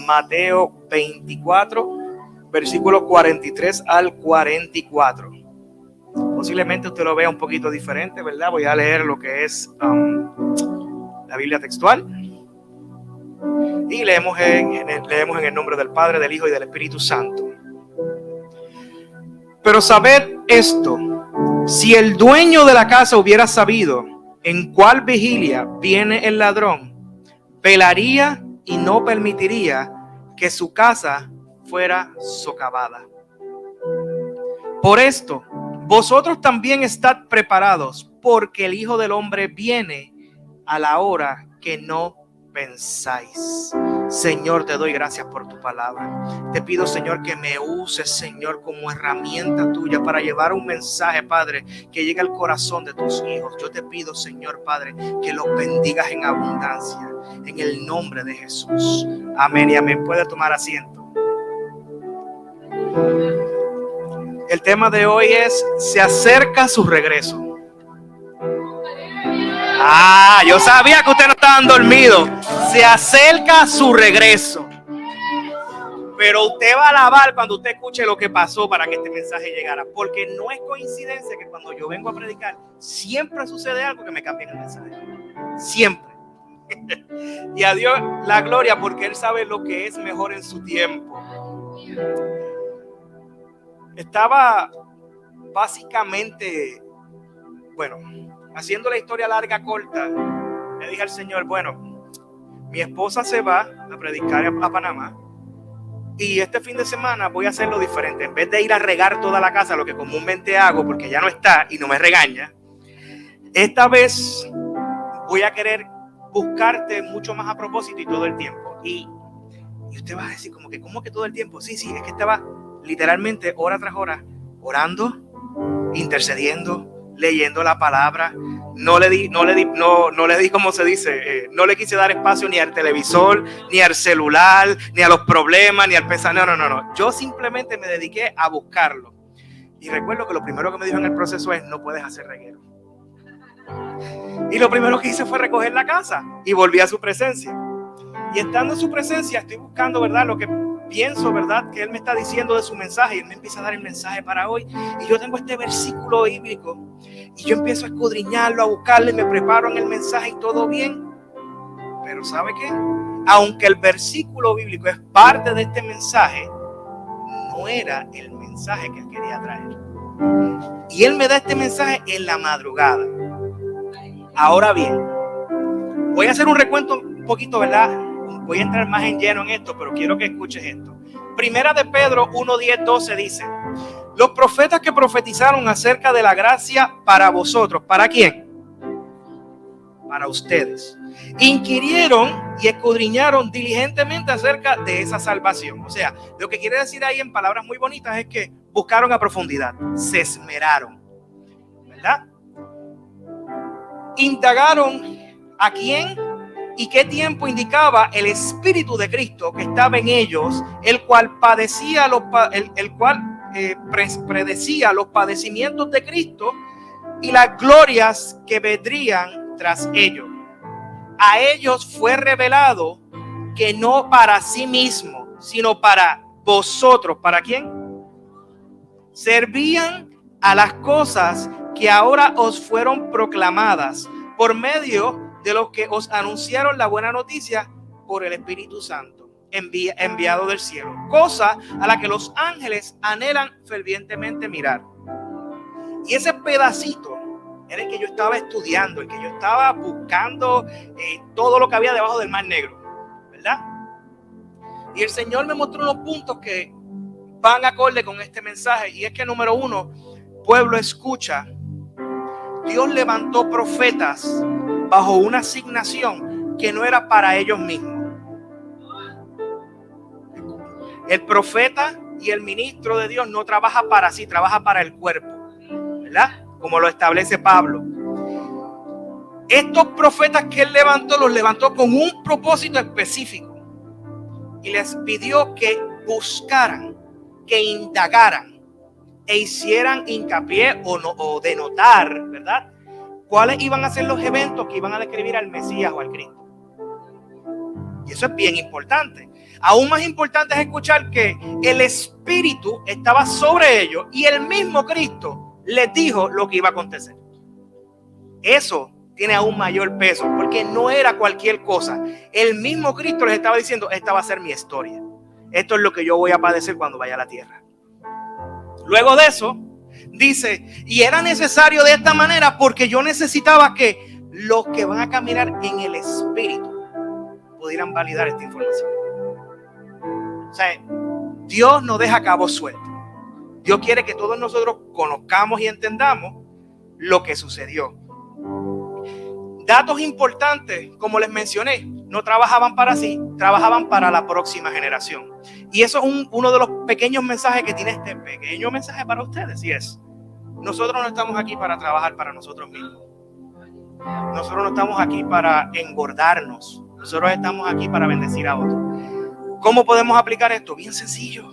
Mateo 24, versículos 43 al 44. Posiblemente usted lo vea un poquito diferente, ¿verdad? Voy a leer lo que es la Biblia textual. Y leemos en el nombre del Padre, del Hijo y del Espíritu Santo. Pero sabed esto: si el dueño de la casa hubiera sabido en cuál vigilia viene el ladrón, velaría y no permitiría que su casa fuera socavada. Por esto, vosotros también estad preparados, porque el Hijo del Hombre viene a la hora que no pensáis. Señor, te doy gracias por tu palabra. Te pido, Señor, que me uses, Señor, como herramienta tuya para llevar un mensaje, Padre, que llegue al corazón de tus hijos. Yo te pido, Señor, Padre, que los bendigas en abundancia, en el nombre de Jesús. Amén y amén. Puede tomar asiento. El tema de hoy es: se acerca su regreso. Yo sabía que ustedes no estaban dormidos. Se acerca su regreso. Pero usted va a alabar cuando usted escuche lo que pasó para que este mensaje llegara. Porque no es coincidencia que cuando yo vengo a predicar, siempre sucede algo que me cambia el mensaje. Siempre. Y a Dios la gloria, porque Él sabe lo que es mejor en su tiempo. Estaba básicamente, haciendo la historia larga corta, le dije al Señor, mi esposa se va a predicar a Panamá y este fin de semana voy a hacerlo diferente. En vez de ir a regar toda la casa, lo que comúnmente hago porque ya no está y no me regaña, esta vez voy a querer buscarte mucho más a propósito y todo el tiempo. Y usted va a decir ¿cómo que todo el tiempo? Sí, es que estaba literalmente hora tras hora orando, intercediendo, leyendo la palabra. No le di, ¿cómo se dice? No le quise dar espacio ni al televisor, ni al celular, ni a los problemas, ni al pensamiento. No. Yo simplemente me dediqué a buscarlo. Y recuerdo que lo primero que me dijo en el proceso es: no puedes hacer reguero. Y lo primero que hice fue recoger la casa y volví a su presencia. Y estando en su presencia, estoy buscando, ¿verdad?, lo que pienso, ¿verdad?, que Él me está diciendo de su mensaje. Y Él me empieza a dar el mensaje para hoy. Y yo tengo este versículo bíblico. Y yo empiezo a escudriñarlo, a buscarlo, y me preparo en el mensaje y todo bien. Pero ¿sabe qué? Aunque el versículo bíblico es parte de este mensaje, no era el mensaje que Él quería traer. Y Él me da este mensaje en la madrugada. Ahora bien, voy a hacer un recuento un poquito, ¿verdad? Voy a entrar más en lleno en esto, pero quiero que escuches esto. Primera de Pedro 1, 10, 12 dice: los profetas que profetizaron acerca de la gracia para vosotros, ¿para quién? Para ustedes. Inquirieron y escudriñaron diligentemente acerca de esa salvación. O sea, lo que quiere decir ahí en palabras muy bonitas es que buscaron a profundidad, se esmeraron, ¿verdad? Indagaron a quién y qué tiempo indicaba el Espíritu de Cristo que estaba en ellos, el cual predecía los padecimientos de Cristo y las glorias que vendrían tras ellos. A ellos fue revelado que no para sí mismo, sino para vosotros. ¿Para quién? Servían a las cosas que ahora os fueron proclamadas por medio de los que os anunciaron la buena noticia por el Espíritu Santo enviado del cielo, cosa a la que los ángeles anhelan fervientemente mirar. Y ese pedacito era el que yo estaba estudiando, el que yo estaba buscando, todo lo que había debajo del Mar Negro, ¿verdad? Y el Señor me mostró unos puntos que van acorde con este mensaje. Y es que, número uno, pueblo, escucha. Dios levantó profetas bajo una asignación que no era para ellos mismos. El profeta y el ministro de Dios no trabaja para sí, trabaja para el cuerpo, ¿verdad? Como lo establece Pablo. Estos profetas que él levantó, los levantó con un propósito específico. Y les pidió que buscaran, que indagaran e hicieran hincapié o denotar, ¿verdad?, cuáles iban a ser los eventos que iban a describir al Mesías o al Cristo. Y eso es bien importante. Aún más importante es escuchar que el Espíritu estaba sobre ellos y el mismo Cristo les dijo lo que iba a acontecer. Eso tiene aún mayor peso, porque no era cualquier cosa. El mismo Cristo les estaba diciendo: esta va a ser mi historia. Esto es lo que yo voy a padecer cuando vaya a la tierra. Luego de eso, dice: y era necesario de esta manera porque yo necesitaba que los que van a caminar en el Espíritu pudieran validar esta información. O sea, Dios no deja cabos sueltos. Dios quiere que todos nosotros conozcamos y entendamos lo que sucedió. Datos importantes, como les mencioné, no trabajaban para sí, trabajaban para la próxima generación. Y eso es uno de los pequeños mensajes que tiene este pequeño mensaje para ustedes. Y es: nosotros no estamos aquí para trabajar para nosotros mismos. Nosotros no estamos aquí para engordarnos. Nosotros estamos aquí para bendecir a otros. ¿Cómo podemos aplicar esto? Bien sencillo.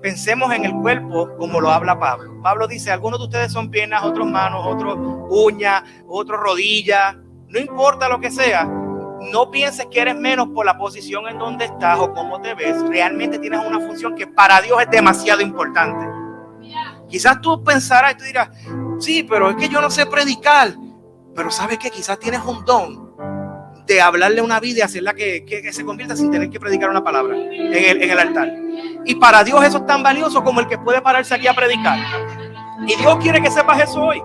Pensemos en el cuerpo como lo habla Pablo. Pablo dice: algunos de ustedes son piernas, otros manos, otros uñas, otros rodillas. No importa lo que sea, no pienses que eres menos por la posición en donde estás o cómo te ves. Realmente tienes una función que para Dios es demasiado importante. Quizás tú pensarás y tú dirás: sí, pero es que yo no sé predicar. Pero ¿sabes qué? Quizás tienes un don de hablarle una vida y hacerla que se convierta sin tener que predicar una palabra en el altar. Y para Dios eso es tan valioso como el que puede pararse aquí a predicar. Y Dios quiere que sepas eso hoy.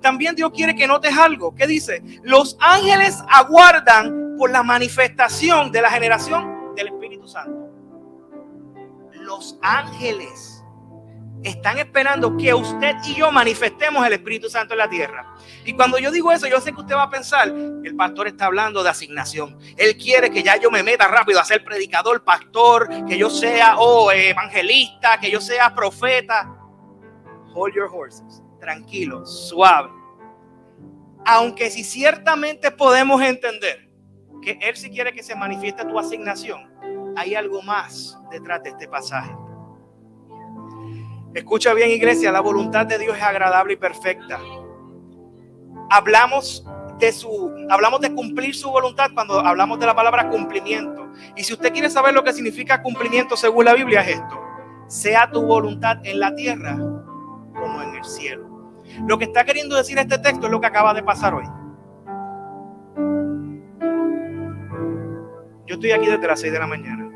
También Dios quiere que notes algo. ¿Qué dice? Los ángeles aguardan por la manifestación de la generación del Espíritu Santo. Los ángeles están esperando que usted y yo manifestemos el Espíritu Santo en la tierra. Y cuando yo digo eso, yo sé que usted va a pensar que el pastor está hablando de asignación. Él quiere que ya yo me meta rápido a ser predicador, pastor, que yo sea evangelista, que yo sea profeta. Hold your horses. Tranquilo, suave. Aunque si ciertamente podemos entender que Él sí quiere que se manifieste tu asignación, hay algo más detrás de este pasaje. Escucha bien, iglesia, la voluntad de Dios es agradable y perfecta. Hablamos de cumplir su voluntad cuando hablamos de la palabra cumplimiento. Y si usted quiere saber lo que significa cumplimiento según la Biblia, es esto: sea tu voluntad en la tierra como en el cielo. Lo que está queriendo decir este texto es lo que acaba de pasar hoy. Yo estoy aquí desde las 6 de la mañana.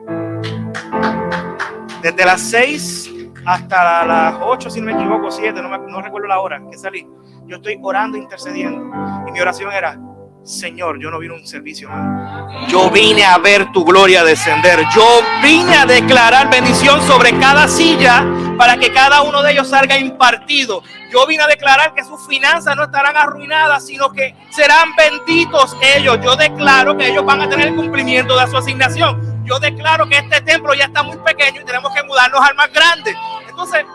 Desde las 6 hasta las 8, si no me equivoco, 7, no recuerdo la hora que salí. Yo estoy orando, intercediendo. Y mi oración era: Señor, yo no vine a un servicio más. Yo vine a ver tu gloria descender. Yo vine a declarar bendición sobre cada silla para que cada uno de ellos salga impartido. Yo vine a declarar que sus finanzas no estarán arruinadas, sino que serán benditos ellos. Yo declaro que ellos van a tener el cumplimiento de su asignación. Yo declaro que este templo ya está muy pequeño y tenemos que mudarnos al más grande. Entonces,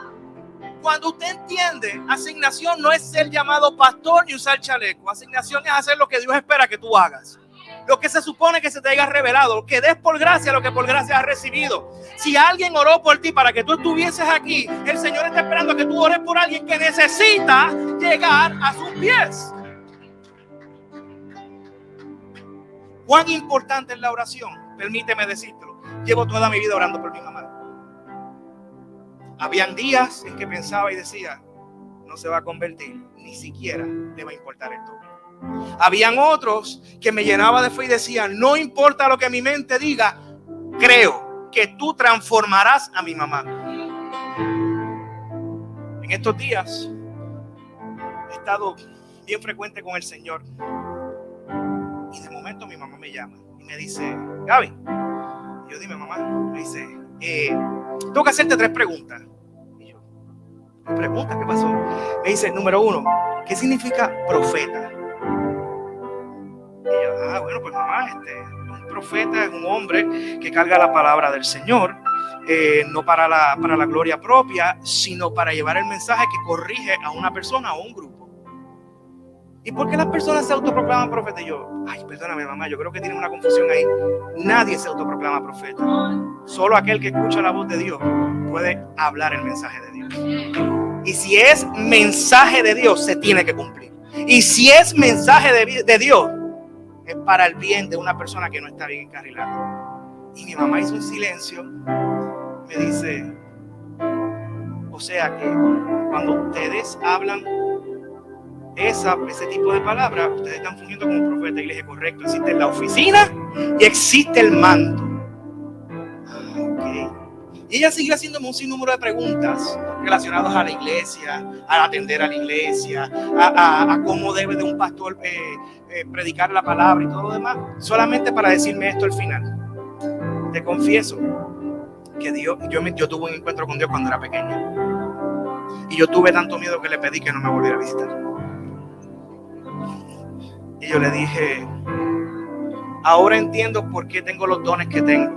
cuando usted entiende, asignación no es ser llamado pastor ni usar chaleco. Asignación es hacer lo que Dios espera que tú hagas. Lo que se supone que se te haya revelado, que des por gracia lo que por gracia has recibido. Si alguien oró por ti para que tú estuvieses aquí, el Señor está esperando que tú ores por alguien que necesita llegar a sus pies. ¿Cuán importante es la oración? Permíteme decírtelo. Llevo toda mi vida orando por mi mamá. Habían días en que pensaba y decía: no se va a convertir, ni siquiera le va a importar esto. Habían otros que me llenaba de fe y decían: no importa lo que mi mente diga, creo que tú transformarás a mi mamá. En estos días he estado bien frecuente con el Señor y de momento mi mamá me llama y me dice: Gaby. Y yo: dime, mamá. Me dice: tengo que hacerte 3 preguntas. Y yo: ¿preguntas? ¿Qué pasó? Me dice: número 1, ¿qué significa profeta? Y yo: bueno, pues mamá, un profeta es un hombre que carga la palabra del Señor, no para la gloria propia, sino para llevar el mensaje que corrige a una persona o un grupo. ¿Y por qué las personas se autoproclaman profeta? Y yo: ay, perdóname, mamá, yo creo que tienes una confusión ahí. Nadie se autoproclama profeta. Solo aquel que escucha la voz de Dios puede hablar el mensaje de Dios. Y si es mensaje de Dios, se tiene que cumplir. Y si es mensaje de Dios, es para el bien de una persona que no está bien encarrilada. Y mi mamá hizo un silencio. Me dice, o sea que cuando ustedes hablan ese tipo de palabras, ustedes están fungiendo como profeta. Y le dije, correcto, existe la oficina y existe el manto. Okay. Y ella sigue haciéndome un sinnúmero de preguntas relacionadas a la iglesia, a atender a la iglesia, a cómo debe de un pastor predicar la palabra y todo lo demás, solamente para decirme esto al final. Te confieso que yo tuve un encuentro con Dios cuando era pequeña, y yo tuve tanto miedo que le pedí que no me volviera a visitar. Y yo le dije, ahora entiendo por qué tengo los dones que tengo.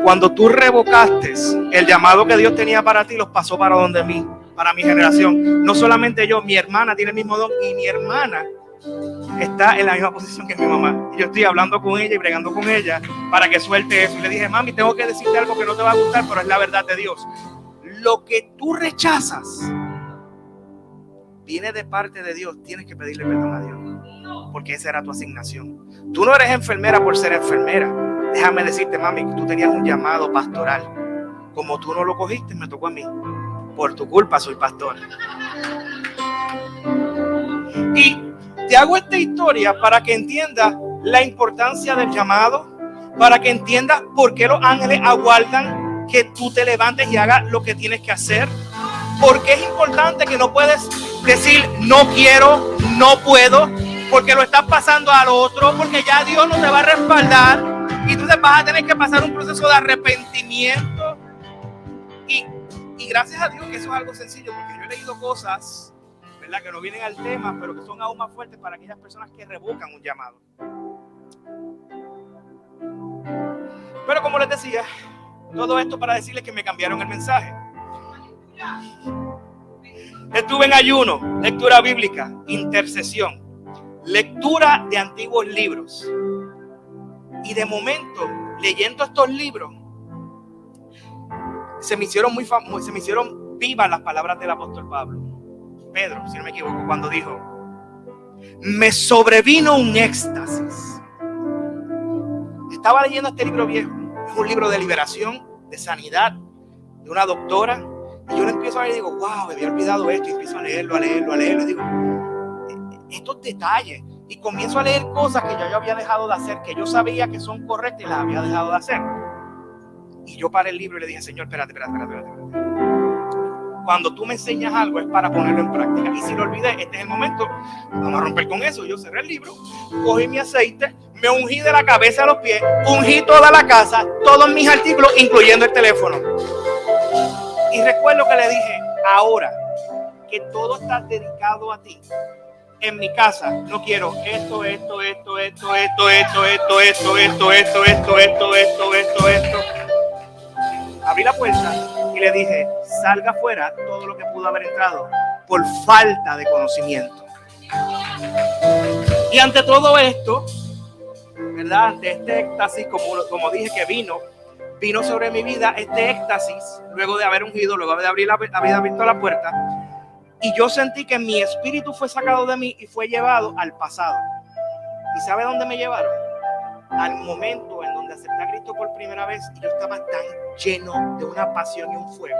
Cuando tú revocaste el llamado que Dios tenía para ti, los pasó para mí, para mi generación. No solamente yo, mi hermana tiene el mismo don, y mi hermana está en la misma posición que mi mamá. Y yo estoy hablando con ella y bregando con ella para que suelte eso. Y le dije, mami, tengo que decirte algo que no te va a gustar, pero es la verdad de Dios. Lo que tú rechazas viene de parte de Dios. Tienes que pedirle perdón a Dios, porque esa era tu asignación. Tú no eres enfermera por ser enfermera. Déjame decirte, mami, que tú tenías un llamado pastoral. Como tú no lo cogiste, me tocó a mí. Por tu culpa soy pastor. Y te hago esta historia para que entiendas la importancia del llamado, para que entiendas por qué los ángeles aguardan que tú te levantes y hagas lo que tienes que hacer. Porque es importante que no puedes decir no quiero, no puedo, porque lo estás pasando al otro, porque ya Dios no te va a respaldar. Y entonces vas a tener que pasar un proceso de arrepentimiento. Y gracias a Dios que eso es algo sencillo, porque yo he leído cosas, ¿verdad?, que no vienen al tema, pero que son aún más fuertes para aquellas personas que revocan un llamado. Pero como les decía, todo esto para decirles que me cambiaron el mensaje. Estuve en ayuno, lectura bíblica, intercesión, lectura de antiguos libros. Y de momento, leyendo estos libros, se me hicieron vivas las palabras del apóstol Pedro, si no me equivoco, cuando dijo, me sobrevino un éxtasis. Estaba leyendo este libro viejo, es un libro de liberación, de sanidad, de una doctora, y yo lo empiezo a leer y digo, wow, me había olvidado esto, y empiezo a leerlo, y digo, estos detalles. Y comienzo a leer cosas que yo había dejado de hacer, que yo sabía que son correctas y las había dejado de hacer. Y yo paré el libro y le dije, Señor, espérate. Cuando tú me enseñas algo es para ponerlo en práctica. Y si lo olvidé, este es el momento. Vamos a romper con eso. Yo cerré el libro, cogí mi aceite, me ungí de la cabeza a los pies, ungí toda la casa, todos mis artículos, incluyendo el teléfono. Y recuerdo que le dije, ahora que todo está dedicado a ti, en mi casa no quiero esto. Abrí la puerta y le dije, salga afuera todo lo que pudo haber entrado por falta de conocimiento. Y ante todo esto, ¿verdad?, ante este éxtasis, como dije que vino sobre mi vida este éxtasis, luego de haber ungido, luego de haber abierto la puerta. Y yo sentí que mi espíritu fue sacado de mí y fue llevado al pasado. ¿Y sabe dónde me llevaron? Al momento en donde acepté a Cristo por primera vez y yo estaba tan lleno de una pasión y un fuego.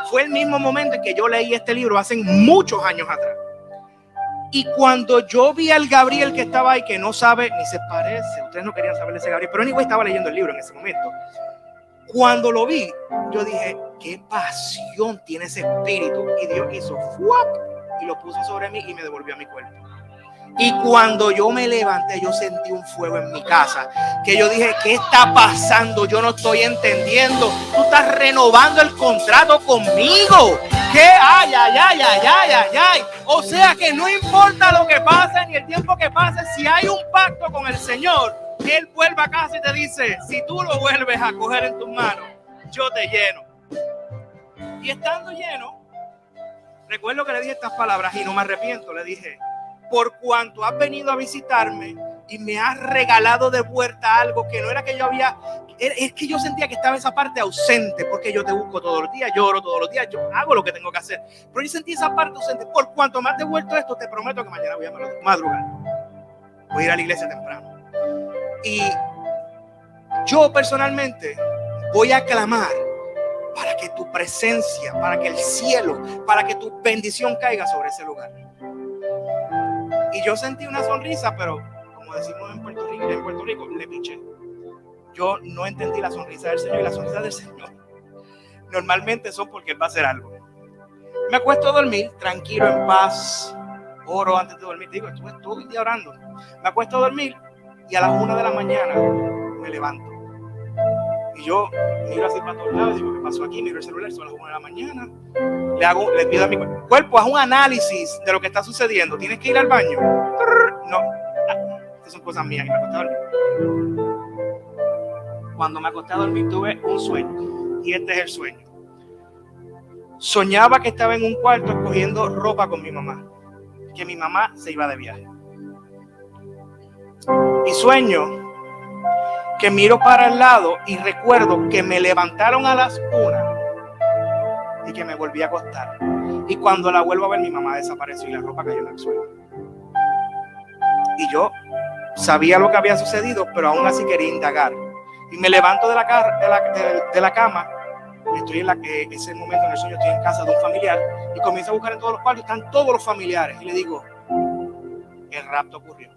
Fue el mismo momento en que yo leí este libro hace muchos años atrás. Y cuando yo vi al Gabriel que estaba ahí, que no sabe ni se parece, ustedes no querían saber de ese Gabriel, pero anyway, estaba leyendo el libro en ese momento. Cuando lo vi, yo dije, qué pasión tiene ese espíritu. Y Dios hizo ¡fuap! Y lo puso sobre mí y me devolvió a mi cuerpo. Y cuando yo me levanté, yo sentí un fuego en mi casa, que yo dije, ¿qué está pasando? Yo no estoy entendiendo. Tú estás renovando el contrato conmigo. ¿Qué? Ay. O sea que no importa lo que pase ni el tiempo que pase, si hay un pacto con el Señor, Él vuelve a casa y te dice, si tú lo vuelves a coger en tus manos, yo te lleno. Y estando lleno, recuerdo que le dije estas palabras y no me arrepiento. Le dije, por cuanto has venido a visitarme y me has regalado de vuelta algo que no era que yo había, es que yo sentía que estaba esa parte ausente, porque yo te busco todos los días, lloro todos los días, yo hago lo que tengo que hacer, pero yo sentí esa parte ausente. Por cuanto me has devuelto esto, te prometo que mañana voy a madrugar, voy a ir a la iglesia temprano. Y Yo personalmente voy a clamar para que tu presencia, para que el cielo, para que tu bendición caiga sobre ese lugar. Y yo sentí una sonrisa, pero como decimos en Puerto Rico, le piché. Yo no entendí la sonrisa del Señor, y la sonrisa del Señor normalmente son porque Él va a hacer algo. Me acuesto a dormir tranquilo, en paz. Oro antes de dormir. Digo, estuve todo el día orando. Me acuesto a dormir y a las 1 de la mañana me levanto. Y yo miro así para todos lados, digo, ¿qué pasó aquí? Miro el celular, son las 1 de la mañana. Le pido a mi cuerpo, haz un análisis de lo que está sucediendo. ¿Tienes que ir al baño? No, estas son cosas mías. Y me acosté a dormir. Cuando me acosté a dormir tuve un sueño. Y este es el sueño. Soñaba que estaba en un cuarto escogiendo ropa con mi mamá. Que mi mamá se iba de viaje. Y sueño que miro para el lado y recuerdo que me levantaron a las 1 y que me volví a acostar. Y cuando la vuelvo a ver, mi mamá desapareció y la ropa cayó en el suelo. Y yo sabía lo que había sucedido, pero aún así quería indagar. Y me levanto de la cama. Estoy en ese momento en el sueño estoy en casa de un familiar y comienzo a buscar en todos los cuartos. Están todos los familiares y le digo, el rapto ocurrió.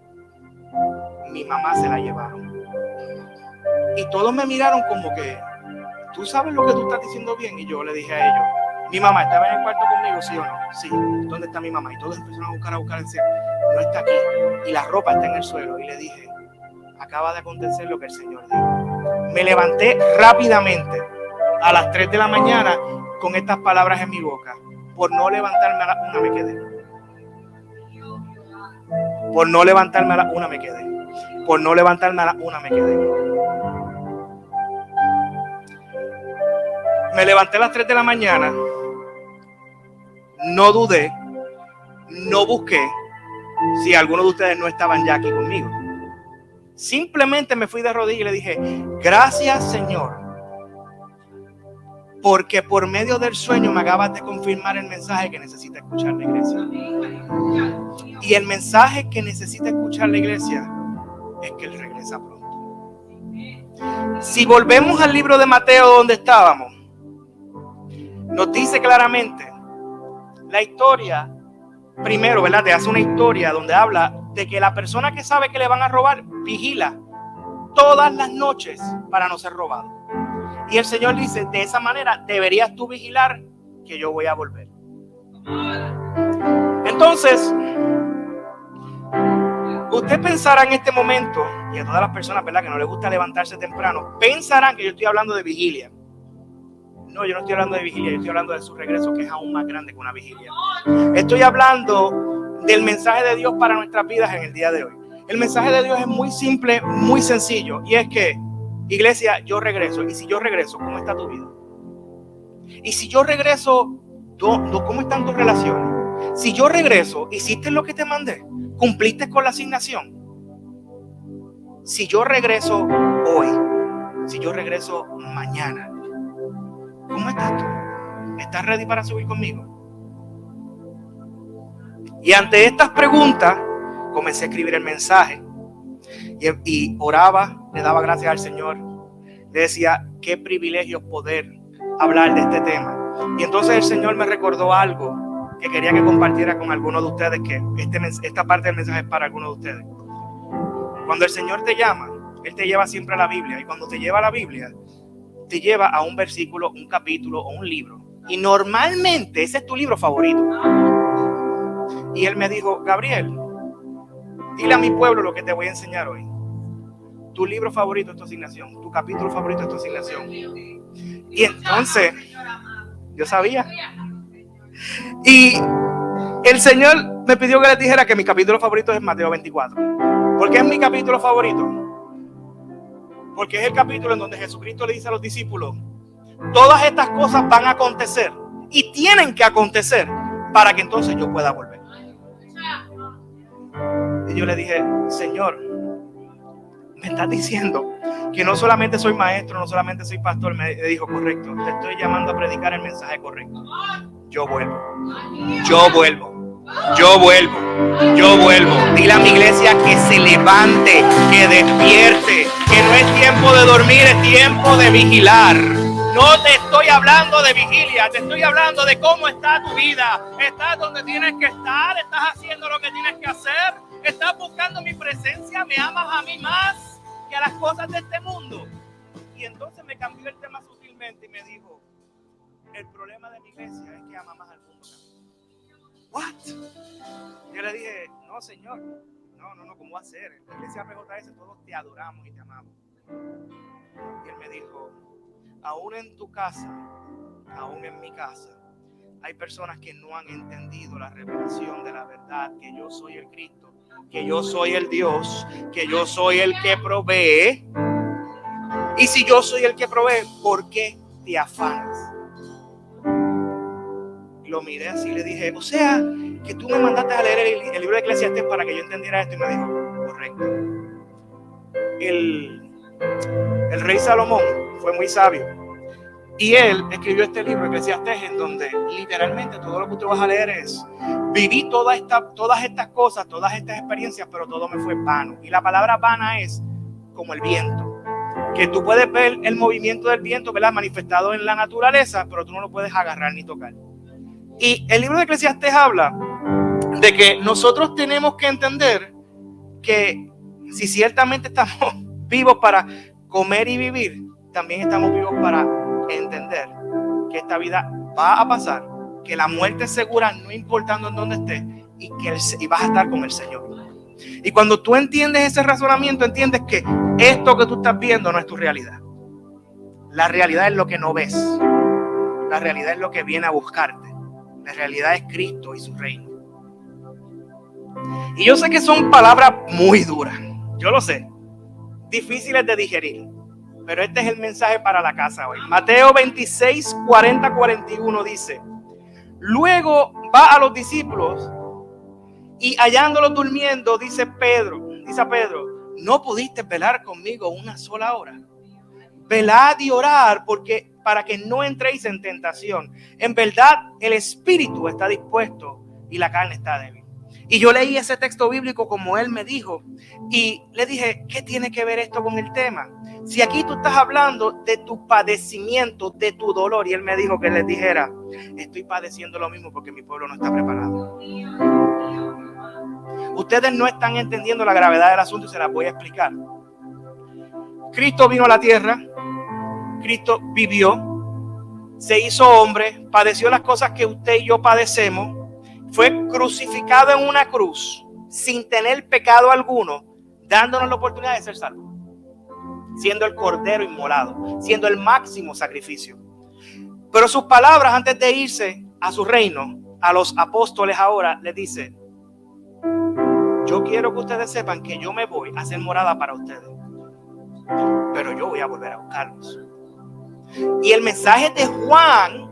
Mi mamá se la llevaron. Y todos me miraron como que, ¿tú sabes lo que tú estás diciendo bien? Y yo le dije a ellos, mi mamá estaba en el cuarto conmigo, ¿sí o no? Sí. ¿Dónde está mi mamá? Y todos empezaron a buscar, no está aquí. Y la ropa está en el suelo. Y le dije, acaba de acontecer lo que el Señor dijo. Me levanté rápidamente a las 3 de la mañana con estas palabras en mi boca. Por no levantarme a la 1 me quedé. Por no levantarme a la 1 me quedé. Por no levantarme a la 1 me quedé. Me levanté a las 3 de la mañana. No dudé. No busqué si algunos de ustedes no estaban ya aquí conmigo. Simplemente me fui de rodillas y le dije, gracias Señor, porque por medio del sueño me acabas de confirmar el mensaje que necesita escuchar la iglesia. Y el mensaje que necesita escuchar la iglesia es que Él regresa pronto. Si volvemos al libro de Mateo donde estábamos, nos dice claramente la historia, primero, ¿verdad? Te hace una historia donde habla de que la persona que sabe que le van a robar, vigila todas las noches para no ser robado. Y el Señor dice, de esa manera deberías tú vigilar que yo voy a volver. Entonces, usted pensará en este momento, y a todas las personas, ¿verdad?, que no les gusta levantarse temprano, pensarán que yo estoy hablando de vigilia. No, yo no estoy hablando de vigilia, yo estoy hablando de su regreso, que es aún más grande que una vigilia. Estoy hablando del mensaje de Dios para nuestras vidas en el día de hoy. El mensaje de Dios es muy simple, muy sencillo, y es que, iglesia, yo regreso. Y si yo regreso, ¿cómo está tu vida? Y si yo regreso, ¿cómo están tus relaciones? Si yo regreso, ¿hiciste lo que te mandé? ¿Cumpliste con la asignación? Si yo regreso hoy, si yo regreso mañana, ¿cómo estás tú? ¿Estás ready para subir conmigo? Y ante estas preguntas, comencé a escribir el mensaje. Y oraba, le daba gracias al Señor. Le decía, qué privilegio poder hablar de este tema. Y entonces el Señor me recordó algo que quería que compartiera con algunos de ustedes, que esta parte del mensaje es para algunos de ustedes. Cuando el Señor te llama, Él te lleva siempre a la Biblia. Y cuando te lleva a la Biblia, te lleva a un versículo, un capítulo o un libro. Y normalmente ese es tu libro favorito. Y Él me dijo, Gabriel, dile a mi pueblo lo que te voy a enseñar hoy. Tu libro favorito es tu asignación. Tu capítulo favorito es tu asignación. Y entonces, yo sabía. Y el Señor me pidió que les dijera que mi capítulo favorito es Mateo 24. ¿Por qué es mi capítulo favorito? Porque es el capítulo en donde Jesucristo le dice a los discípulos, todas estas cosas van a acontecer y tienen que acontecer para que entonces yo pueda volver. Y yo le dije, Señor, me estás diciendo que no solamente soy maestro, no solamente soy pastor. Me dijo, correcto, te estoy llamando a predicar el mensaje correcto. Yo vuelvo. Yo vuelvo. Yo vuelvo. Yo vuelvo. Dile a mi iglesia que se levante, que despierte, que no es tiempo de de dormir, es tiempo de vigilar. No te estoy hablando de vigilia, te estoy hablando de cómo está tu vida. Estás donde tienes que estar, estás haciendo lo que tienes que hacer, estás buscando mi presencia, me amas a mí más que a las cosas de este mundo. Y entonces me cambió el tema sutilmente y me dijo, el problema de mi iglesia es que ama más al mundo. ¿What? Yo le dije, no señor, no, ¿cómo va a ser? En la iglesia PJS todos te adoramos y te amamos. Y él me dijo, aún en tu casa, aún en mi casa, hay personas que no han entendido la revelación de la verdad, que yo soy el Cristo, que yo soy el Dios, que yo soy el que provee. Y si yo soy el que provee, ¿por qué te afanas? Lo miré así y le dije, o sea, que tú me mandaste a leer el libro de Eclesiastés para que yo entendiera esto. Y me dijo, correcto. El rey Salomón fue muy sabio. Y él escribió este libro, Eclesiastés, en donde literalmente todo lo que tú vas a leer es, viví todas estas cosas, todas estas experiencias, pero todo me fue vano. Y la palabra vana es como el viento. Que tú puedes ver el movimiento del viento, ¿verdad?, manifestado en la naturaleza, pero tú no lo puedes agarrar ni tocar. Y el libro de Eclesiastés habla de que nosotros tenemos que entender que si ciertamente estamos vivos para comer y vivir, también estamos vivos para entender que esta vida va a pasar, que la muerte es segura, no importando en dónde estés, y vas a estar con el Señor. Y cuando tú entiendes ese razonamiento, entiendes que esto que tú estás viendo no es tu realidad. La realidad es lo que no ves. La realidad es lo que viene a buscarte. La realidad es Cristo y su reino. Y yo sé que son palabras muy duras. Yo lo sé. Difíciles de digerir. Pero este es el mensaje para la casa hoy. Mateo 26, 40, 41 dice: luego va a los discípulos y hallándolos durmiendo, dice a Pedro, ¿no pudiste velar conmigo una sola hora? Velad y orar para que no entréis en tentación. En verdad, el espíritu está dispuesto y la carne está débil. Y yo leí ese texto bíblico como él me dijo y le dije, ¿qué tiene que ver esto con el tema? Si aquí tú estás hablando de tu padecimiento, de tu dolor, y él me dijo que les dijera, estoy padeciendo lo mismo porque mi pueblo no está preparado. Ustedes no están entendiendo la gravedad del asunto y se la voy a explicar. Cristo vino a la tierra, Cristo vivió, se hizo hombre, padeció las cosas que usted y yo padecemos, fue crucificado en una cruz sin tener pecado alguno, dándonos la oportunidad de ser salvos, siendo el cordero inmolado, siendo el máximo sacrificio. Pero sus palabras antes de irse a su reino, a los apóstoles ahora, les dice: yo quiero que ustedes sepan que yo me voy a hacer morada para ustedes, pero yo voy a volver a buscarlos. Y el mensaje de Juan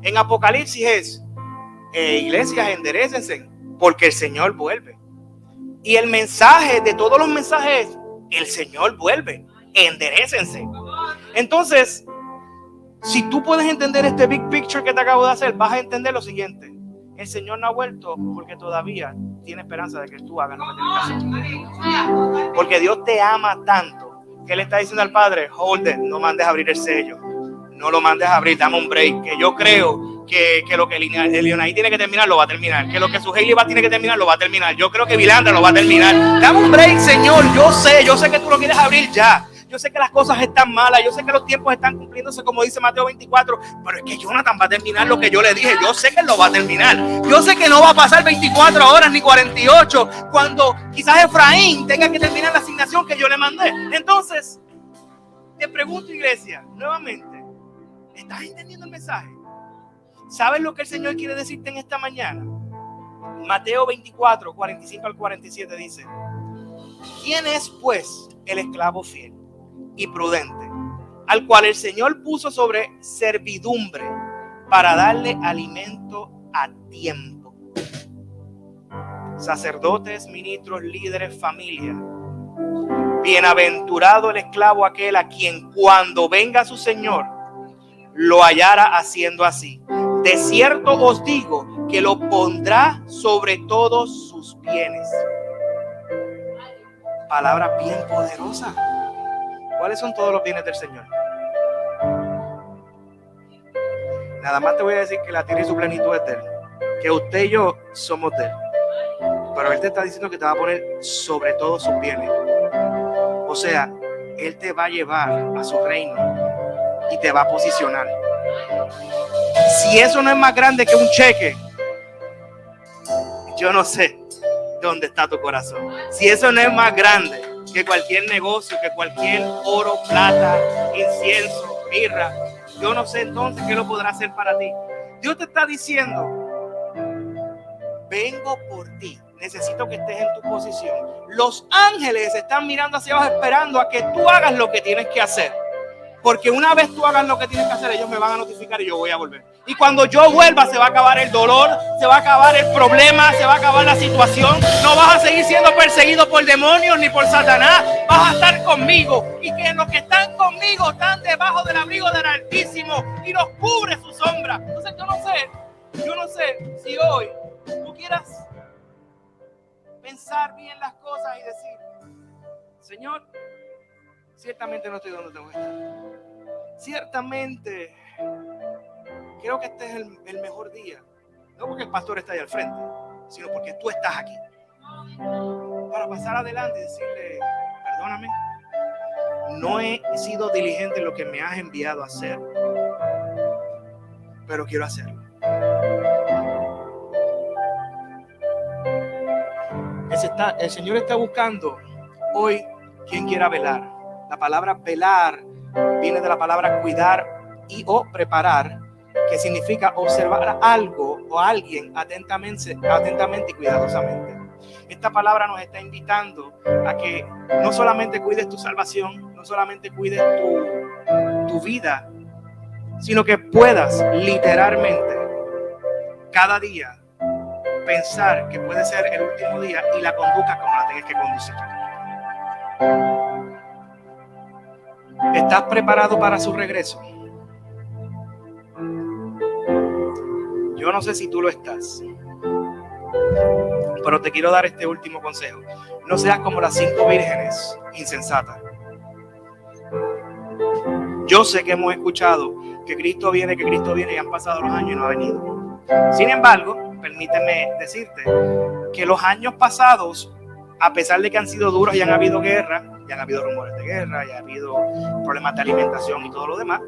en Apocalipsis es: iglesias, enderécense, porque el Señor vuelve. Y el mensaje de todos los mensajes es: el Señor vuelve, enderécense. Entonces, si tú puedes entender este big picture que te acabo de hacer, vas a entender lo siguiente: el Señor no ha vuelto porque todavía tiene esperanza de que tú hagas lo que tienes que hacer. Porque Dios te ama tanto que Él está diciendo al Padre: hold it, no mandes a abrir el sello, no lo mandes a abrir, dame un break, que yo creo que lo que el Leonaí tiene que terminar, lo va a terminar, que lo que su Hailey tiene que terminar, lo va a terminar, yo creo que Vilandra lo va a terminar. Dame un break, Señor, yo sé que tú lo quieres abrir ya. Yo sé que las cosas están malas, yo sé que los tiempos están cumpliéndose como dice Mateo 24, pero es que Jonathan va a terminar lo que yo le dije, yo sé que él lo va a terminar, yo sé que no va a pasar 24 horas ni 48, cuando quizás Efraín tenga que terminar la asignación que yo le mandé. Entonces, te pregunto, iglesia, nuevamente, ¿estás entendiendo el mensaje? ¿Sabes lo que el Señor quiere decirte en esta mañana? Mateo 24, 45 al 47 dice: ¿quién es pues el esclavo fiel y prudente, al cual el Señor puso sobre servidumbre para darle alimento a tiempo? Sacerdotes, ministros, líderes, familia. Bienaventurado el esclavo aquel a quien cuando venga su Señor lo hallara haciendo así. De cierto os digo que lo pondrá sobre todos sus bienes. Palabra bien poderosa. ¿Cuáles son todos los bienes del Señor? Nada más te voy a decir que la tierra y su plenitud es de Él, que usted y yo somos de Él, pero Él te está diciendo que te va a poner sobre todos sus bienes. O sea, Él te va a llevar a su reino y te va a posicionar. Si eso no es más grande que un cheque, yo no sé dónde está tu corazón. Si eso no es más grande que cualquier negocio, que cualquier oro, plata, incienso, mirra, yo no sé entonces qué lo podrá hacer para ti. Dios te está diciendo: vengo por ti, necesito que estés en tu posición. Los ángeles están mirando hacia abajo esperando a que tú hagas lo que tienes que hacer, porque una vez tú hagas lo que tienes que hacer, ellos me van a notificar y yo voy a volver. Y cuando yo vuelva se va a acabar el dolor, se va a acabar el problema, se va a acabar la situación. No vas a seguir siendo perseguido por demonios ni por Satanás. Vas a estar conmigo, y que los que están conmigo están debajo del abrigo del Altísimo y los cubre su sombra. Entonces yo no sé si hoy tú quieras pensar bien las cosas y decir: Señor, ciertamente no estoy donde tengo que estar. Ciertamente creo que este es el mejor día. No porque el pastor está ahí al frente, sino porque tú estás aquí. Para pasar adelante y decirle: perdóname, no he sido diligente en lo que me has enviado a hacer, pero quiero hacerlo. El Señor está buscando hoy quien quiera velar. La palabra velar viene de la palabra cuidar y o preparar, que significa observar algo o a alguien atentamente y cuidadosamente. Esta palabra nos está invitando a que no solamente cuides tu salvación, no solamente cuides tu vida, sino que puedas literalmente cada día pensar que puede ser el último día y la conduzcas como la tengas que conducir. ¿Estás preparado para su regreso? Yo no sé si tú lo estás, pero te quiero dar este último consejo. No seas como las 5 vírgenes insensatas. Yo sé que hemos escuchado que Cristo viene y han pasado los años y no ha venido. Sin embargo, permíteme decirte que los años pasados, a pesar de que han sido duros y han habido guerra, y han habido rumores de guerra, y ha habido problemas de alimentación y todo lo demás,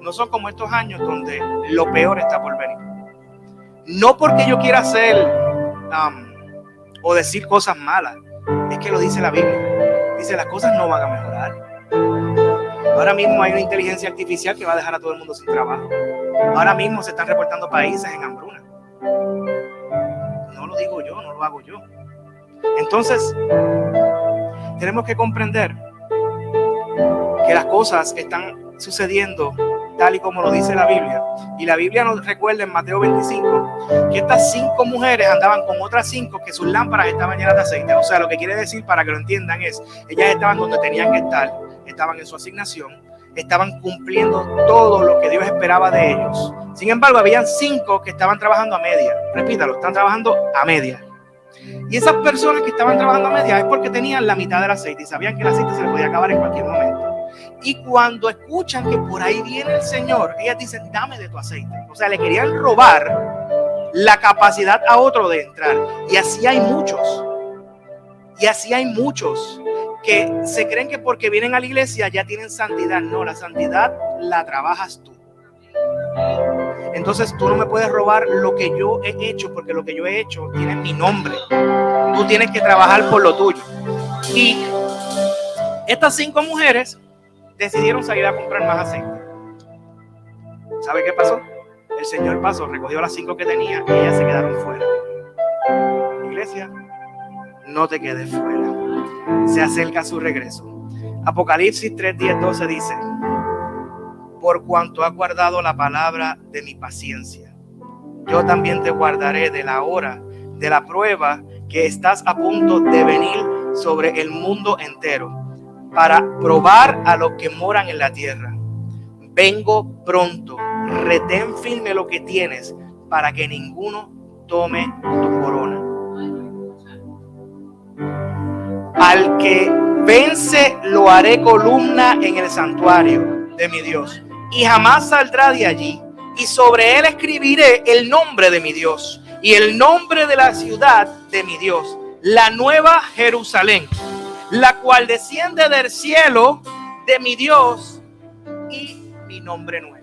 no son como estos años donde lo peor está por venir. No porque yo quiera hacer o decir cosas malas, es que lo dice la Biblia. Dice: las cosas no van a mejorar. Ahora mismo hay una inteligencia artificial que va a dejar a todo el mundo sin trabajo. Ahora mismo se están reportando países en hambruna. No lo digo yo, no lo hago yo. Entonces, tenemos que comprender que las cosas están sucediendo tal y como lo dice la Biblia. Y la Biblia nos recuerda en Mateo 25 que estas 5 mujeres andaban con otras 5 que sus lámparas estaban llenas de aceite. O sea, lo que quiere decir, para que lo entiendan, es: ellas estaban donde tenían que estar, estaban en su asignación, estaban cumpliendo todo lo que Dios esperaba de ellos. Sin embargo, habían 5 que estaban trabajando a media. Repítalo, están trabajando a media. Y esas personas que estaban trabajando a media es porque tenían la mitad del aceite y sabían que el aceite se le podía acabar en cualquier momento. Y cuando escuchan que por ahí viene el Señor, ellas dicen: dame de tu aceite. O sea, le querían robar la capacidad a otro de entrar. Y así hay muchos. Y así hay muchos que se creen que porque vienen a la iglesia ya tienen santidad. No, la santidad la trabajas tú. Entonces tú no me puedes robar lo que yo he hecho, porque lo que yo he hecho tiene mi nombre. Tú tienes que trabajar por lo tuyo. Y estas 5 mujeres decidieron salir a comprar más aceite. ¿Sabe qué pasó? El Señor pasó, recogió las 5 que tenía y ellas se quedaron fuera. Iglesia, no te quedes fuera. Se acerca su regreso. Apocalipsis 3, 10, 12 dice: por cuanto has guardado la palabra de mi paciencia, yo también te guardaré de la hora de la prueba que estás a punto de venir sobre el mundo entero, para probar a los que moran en la tierra. Vengo pronto, retén firme lo que tienes, para que ninguno tome tu corona. Al que vence, lo haré columna en el santuario de mi Dios, y jamás saldrá de allí. Y sobre él escribiré el nombre de mi Dios y el nombre de la ciudad de mi Dios, la nueva Jerusalén, la cual desciende del cielo de mi Dios, y mi nombre nuevo.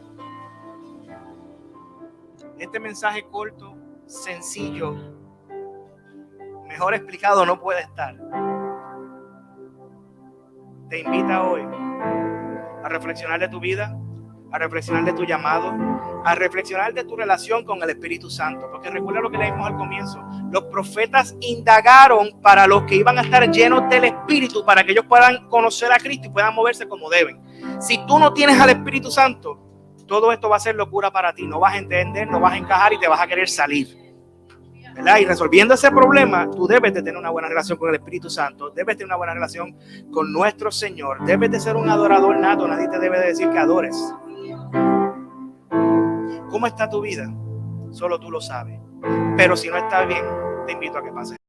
Este mensaje corto, sencillo, mejor explicado no puede estar. Te invita hoy a reflexionar de tu vida, a reflexionar de tu llamado, a reflexionar de tu relación con el Espíritu Santo. Porque recuerda lo que leímos al comienzo. Los profetas indagaron para los que iban a estar llenos del Espíritu, para que ellos puedan conocer a Cristo y puedan moverse como deben. Si tú no tienes al Espíritu Santo, todo esto va a ser locura para ti. No vas a entender, no vas a encajar y te vas a querer salir, ¿verdad? Y resolviendo ese problema, tú debes de tener una buena relación con el Espíritu Santo, debes tener una buena relación con nuestro Señor, debes de ser un adorador nato. Nadie te debe de decir que adores. ¿Cómo está tu vida? Solo tú lo sabes. Pero si no está bien, te invito a que pases.